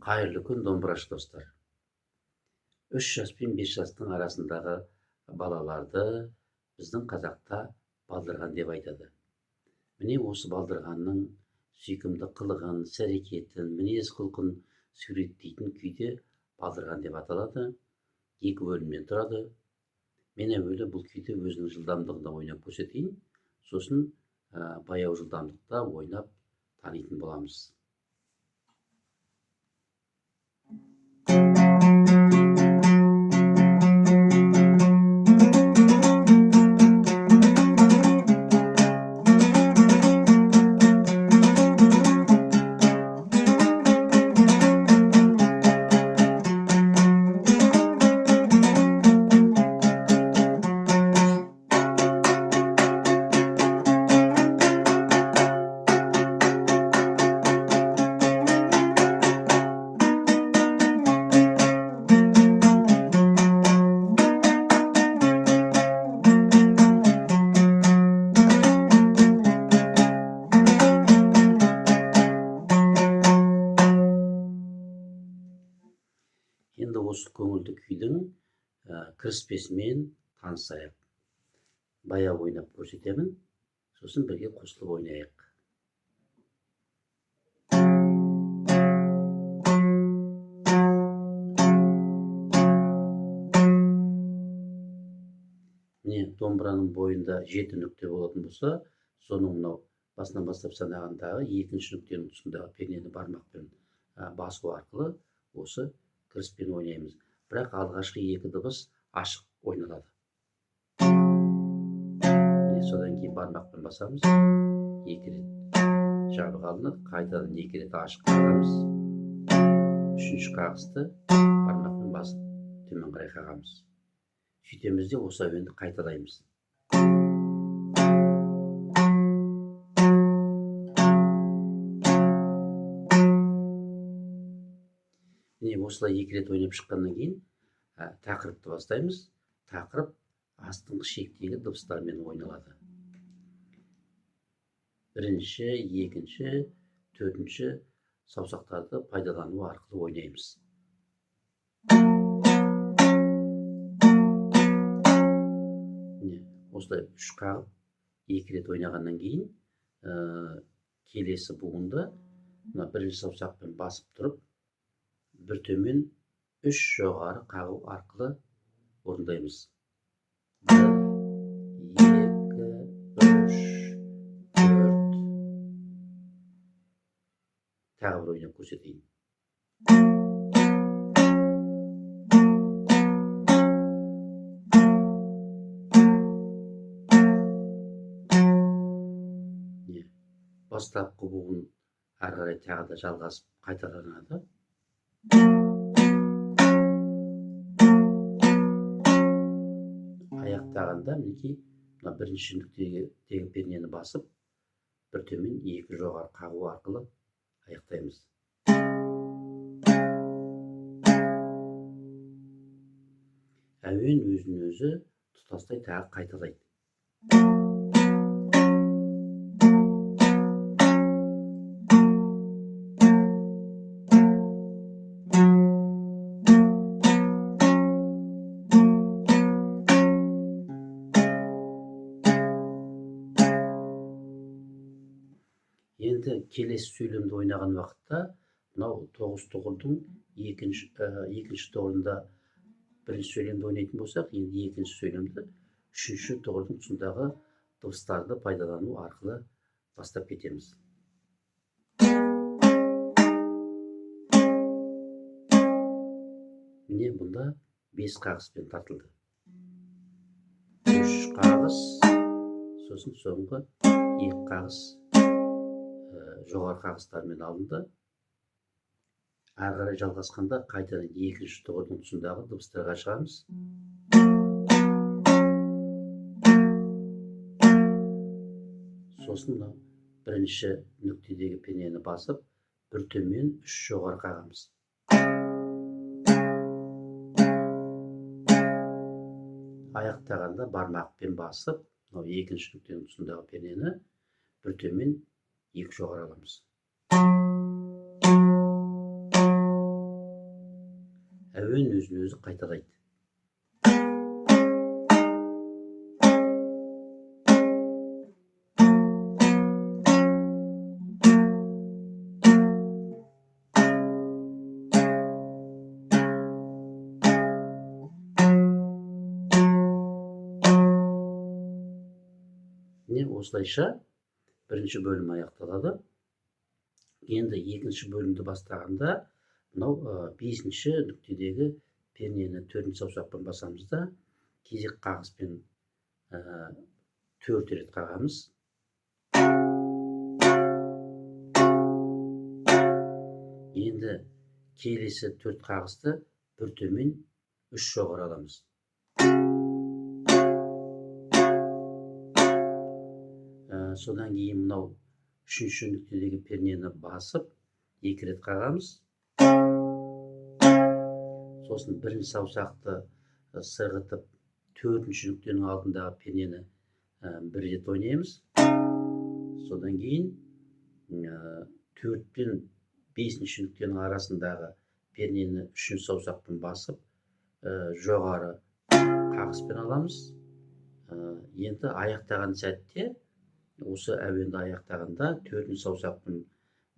Қайырлы күн, домбырашы достар. 3 жас пен 5 жастың арасындағы балаларды біздің қазақта балдырған деп айтады. Міне осы балдырғанның сүйкімді қылығын, іс-әрекетін, мінез-құлқын суреттейтін күйде балдырған деп аталады. 2 бөлімнен тұрады. Мен әуелі бұл күйді өзінің жылдамдығында ойнап көрсетейін, сосын баяу жылдамдықта ойнап танитын боламыз. Енді осы көңілді күйдің кіріспесімен танысайық. Баяу ойнап көрсетемін, сосын бірге қосылып ойнайық. Міне, домбыраның бойында 7 нүкте болатын болса, соның мынау басынан бастап санағандағы 2-ші нүктенің тұсындағы пернені бармақпен басу арқылы осы кіріспен ойнаймыз. Бірақ алғашқы 2 дыбыс ашық ойналады. Содан кейін бармақпен басамыз, 2 рет жабық алынады, қайтадан 2 рет ашық қағамыз. 3-ші қағысты бармақпен басып төмен қарай қағамыз. Сөйтеміз де осы әуенді қайталаймыз. Міне осылай 2 рет ойнап шыққаннан кейін тақырыпты бастаймыз. Тақырып астыңғы шектегі дыбыстармен ойналады. 1-ші, 2-ші, 4-ші саусақтарды пайдалану арқылы ойнаймыз. Міне осылай 3 қағып 2 рет ойнағаннан кейін келесі буынды 1-ші саусақпен басып тұрып, бір төмен 3 жоғары қағу арқылы орындаймыз. 1, 2, 3, 4. Тағы бір ойнап көрсетейін. Бастапқы буын ары қарай тағы да жалғасып қайталанады. Аяқтағанда мінекей 1-ші нүктедегі пернені басып, бір төмен 2 жоғары қағу арқылы аяқтаймыз. Әуен өзін өзі тұтастай тағы қайталайды. Енді келесі сөйлемді ойнаған уақытта, мынау 9 тұғырдың 2-ші тұғырында 1-ші сөйлемді ойнайтын болсақ, енді 2-ші сөйлемді 3-ші тұғырдың тұсындағы дыбыстарды пайдалану арқылы бастап кетеміз. Міне бұнда 5 қағыспен тартылды. 3 қағыс, сосын соңғы 2 қағыс жоғары қағыстармен алынды. Ары қарай жалғасқанда қайтадан 2-ші тұғырдың тұсындағы дыбыстарға шығамыз. Сосын 1-ші нүктедегі пернені басып, бір төмен 3 жоғары қағамыз. Аяқтағанда бармақпен басып, 2-ші нүктенің тұсындағы пернені бір төмен 2 жоғары аламыз. әуен өзін өзі қайталайды. Міне осылайша бірінші бөлім аяқталады. Енді екінші бөлімді бастағанда мынау 5-ші нүктедегі пернені 4-ші саусақпен басамыз да кезек қағыспен 4 рет қағамыз. Енді келесі 4 қағысты бір төмен 3 жоғары аламыз. Содан кейін мынау 3-ші нүктедегі пернені басып 2 рет қағамыз. Сосын бірінші саусақты сырғытып 4-ші нүктенің алдындағы пернені 1 рет ойнаймыз. Содан кейін 4 пен 5-ші нүктенің арасындағы пернені 3-ші саусақпен басып жоғары қағыспен аламыз. Енді аяқтаған сәтте осы әуенді аяқтағанда 4-ші саусақпен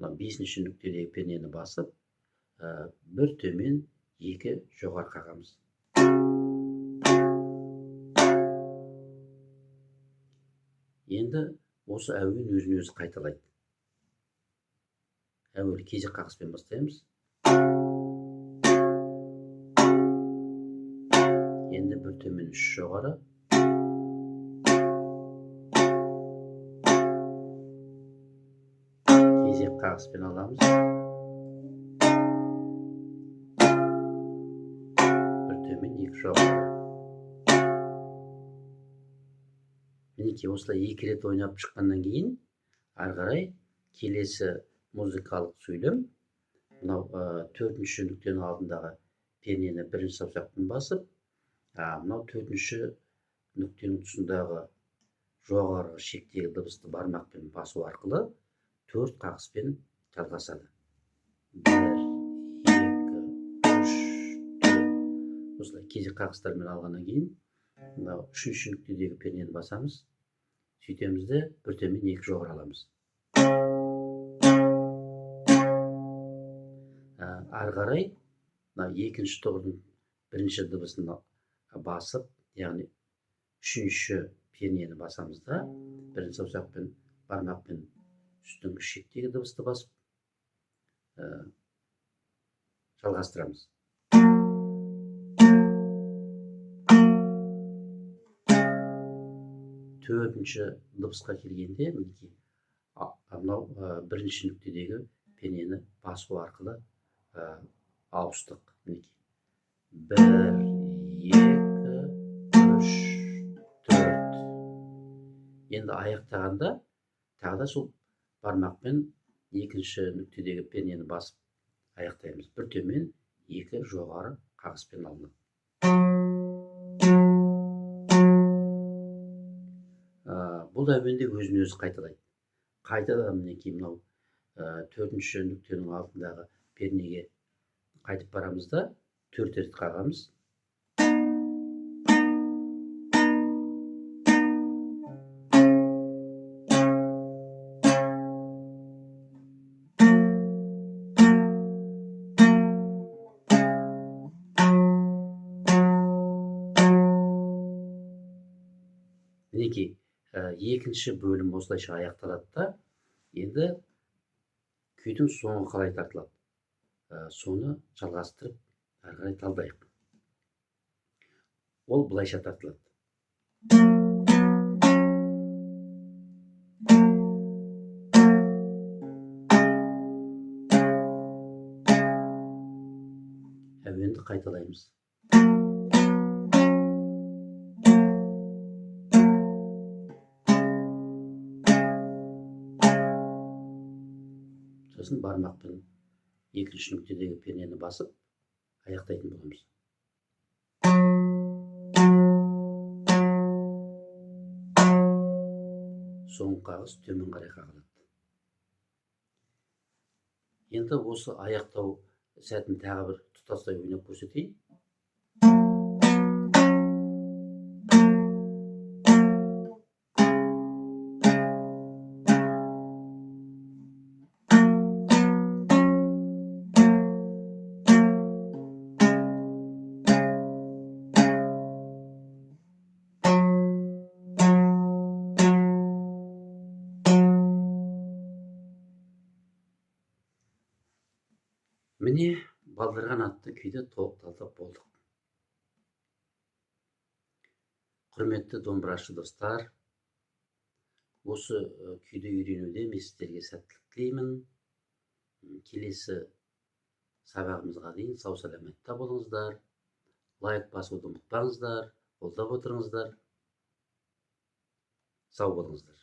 5-ші нүктедегі пернені басып бір төмен 2 жоғары қағамыз. Енді осы әуен өзін өзі қайталайды. Әуелі кезек қағыспен бастаймыз. Енді бір төмен 3 жоғары. Кезек қағыспен аламыз. Бір төмен 2 жоғары. Мінекей осылай 2 рет ойнап шыққаннан кейін ары қарай келесі музыкалық сөйлем мынау 4-ші нүктенің алдындағы пернені 1-ші саусақпен басып, мынау 4-ші нүктенің тұсындағы жоғарғы шектегі дыбысты бармақпен басу арқылы 4 қағыспен жалғасады. 1, 2, 3, 4. Осылай кезек қағыстармен алғаннан кейін мынау 3-ші нүктедегі пернені басамыз. Сөйтеміз де бір төмен 2 жоғары аламыз. Ары қарай 2-ші тобының 1-ші дыбысын басып, яғни 3-ші пернені басамыз да 1-ші саусақпен бармақпен үстіңгі шектегі дыбысты басып жалғастырамыз. 4-ші дыбысқа келгенде мынау 1-ші нүктедегі пернені басу арқылы ауыстық. 1, 2, 3, 4. Енді аяқтағанда тағы да сол бармақпен 2-ші нүктедегі пернені басып аяқтаймыз. Бір төмен 2 жоғары қағыспен алынады. Бұл әуенде өзін өзі қайталайды. Қайтадан мінекей мынау 4-ші нүктенің алдындағы пернеге қайтып барамыз да 4 рет қағамыз. Мінекей 2-ші бөлім осылайша аяқталады да, енді күйдің соңы қалай тартылады? Соны жалғастырып ары қарай талдайық. Ол былайша тартылады. Әуенді қайталаймыз. Сосын бармақпен 2-ші нүктедегі пернені басып аяқтайтын боламыз. Соңғы қағыс төмен қарай қағылады. Енді осы аяқтау сәтін тағы бір тұтастай ойнап көрсетейін. Міне, балдырған атты күйді толық талдап болдық. Құрметті домбырашы достар, осы күйді үйренуде мен сіздерге сәттілік тілеймін. Келесі сабағымызға дейін сау саламатта болыңыздар. Лайк басуды ұмытпаңыздар, қолдап отырыңыздар. Сау болыңыздар.